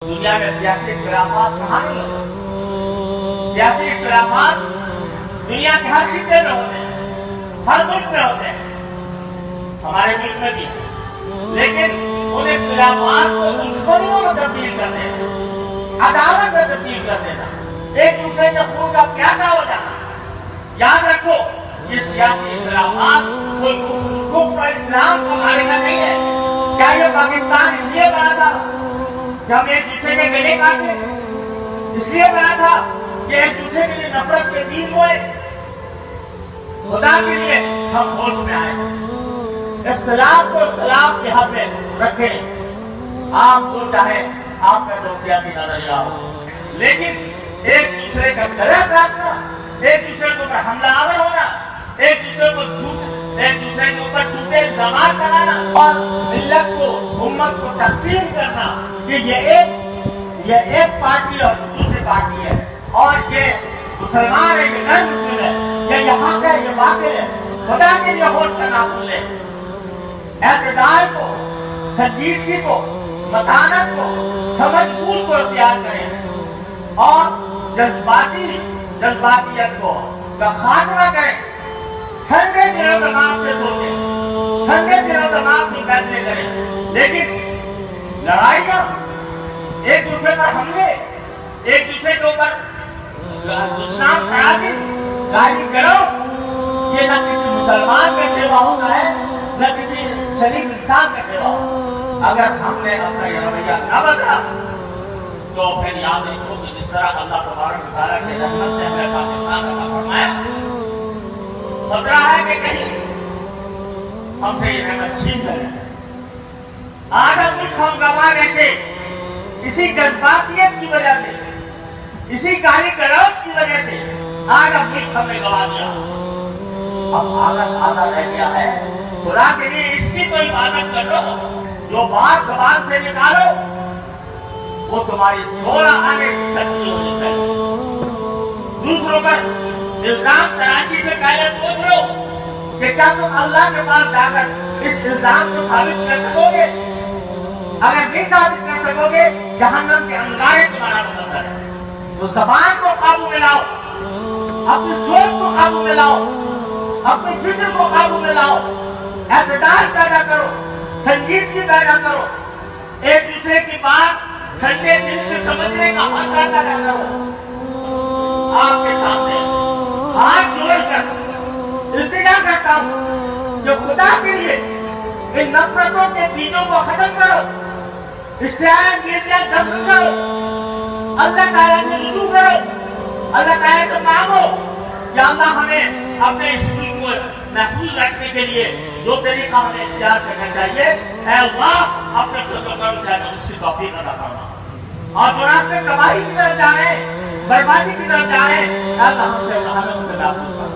دنیا میں سیاسی اختلافات کہاں نہیں ہوتے؟ سیاسی اختلافات دنیا کے ہر خطے میں ہوتے ہیں، ہر ملک میں ہوتے ہیں، ہمارے ملک میں بھی، لیکن ان اختلافات کو دشمنیوں میں تبدیل کر دینا، عداوت میں تبدیل کر دینا، ایک دوسرے کے خون کا پیاسا ہو جانا۔ یاد رکھو یہ سیاسی اختلافات کوئی کفر اور اسلام کو مارے گا نہیں ہے۔ کیا یہ پاکستان اس لیے بنا تھا کہ ہم ایک دوسرے کے گلے کاٹے؟ اس لیے بنا تھا کہ ایک دوسرے کے لیے نفرت کے بیج بوئے؟ خدا کے لیے ہم ہوش میں آئے، اختلاف کو اختلاف کے حد میں رکھیں۔ آپ کو چاہے آپ کا جو سیاسی نظریہ ہو، لیکن ایک دوسرے کا گلا کاٹنا، ایک دوسرے کے اوپر حملہ آور ہونا، ایک دوسرے کے اوپر جھوٹے الزامات لگانا اور ملت کو، امت کو تقسیم کرنا کہ یہ ایک پارٹی اور دوسری پارٹی ہے، اور یہ مسلمان ہے، یہ غیر مسلم ہے، یہ حق ہے، یہ باطل ہے۔ خدا کے لیے ہوش کرنا بھولے، اعتدال کو، سنجیدگی کو، متانت کو، سمجھ بوجھ کو اختیار کریں اور جذباتیت کو کا خاتمہ کریں۔ ٹھنڈے دلوں دماغ سے سوچیں، ٹھنڈے دلوں دماغ سے فیصلے کریں، لیکن لڑائیاں، ایک دوسرے پر حملے، ایک دوسرے کے اوپر دشنام خرابی، گالی کرو، یہ نہ کسی مسلمان کا سیوا ہوتا ہے، نہ کسی شریف انسان کا سیوا ہوتا ہے۔ اگر ہم نے اپنا یہ رویہ نہ بدلا تو پھر یاد رکھو کہ جس طرح اللہ تبارک و تعالیٰ کے رحمت سے ہمیں پاکستان عطا فرمایا، خطرہ ہے کہ کہیں ہم سے یہ رحمت چھین لے۔ آج ہم کچھ ہم گوا رہتے اسی جذباتیت کی وجہ سے، اسی گالی گلوچ کی وجہ سے آج ہم کچھ ہم نے گوا دیا۔ اب آدھا رہ گیا ہے۔ خدا کے لیے اس کی تو عبادت کر لو، جو بات زبان سے نکالو وہ تمہاری 16 آنے کی سچی ہونی چاہیے۔ دوسروں پر الزام تراشی سے پہلے سوچ لو کہ کیا تم اللہ کے پاس جا کر اس الزام کو ثابت کر سکو گے؟ اگر نہیں ثابت کر سکو گے، جہنم کے انگارے تمہارا مقدر ہے۔ تو زبان کو قابو میں لاؤ، اپنی سوچ کو قابو میں لاؤ، اپنی فکر کو قابو میں لاؤ، اعتدال پیدا کرو، سنجیدگی پیدا کرو، ایک دوسرے کی بات ٹھنڈے دل سے سمجھنے کا حوصلہ پیدا کرو۔ آپ کے سامنے ہاتھ جوڑ کر التجا کرتا ہوں جو خدا کے لیے ان نفرتوں کے بیجوں کو ختم کرو، اشتہار گیریا دفن کرو، اللہ تعالیٰ سے رجوع کرو، اللہ تعالیٰ سے مانگو یا اللہ ہمیں اپنے اس ملک کو محفوظ رکھنے کے لیے جو طریقہ ہمیں اختیار کرنا چاہیے، اے اللہ اپنے فضل و کرم سے اس کی توفیق عطا فرما، اور جو راستے تباہی کی طرف جا رہے ہیں، بربادی کی طرف جا رہے ہیں، اللہ ہم سے محفوظ کرنا۔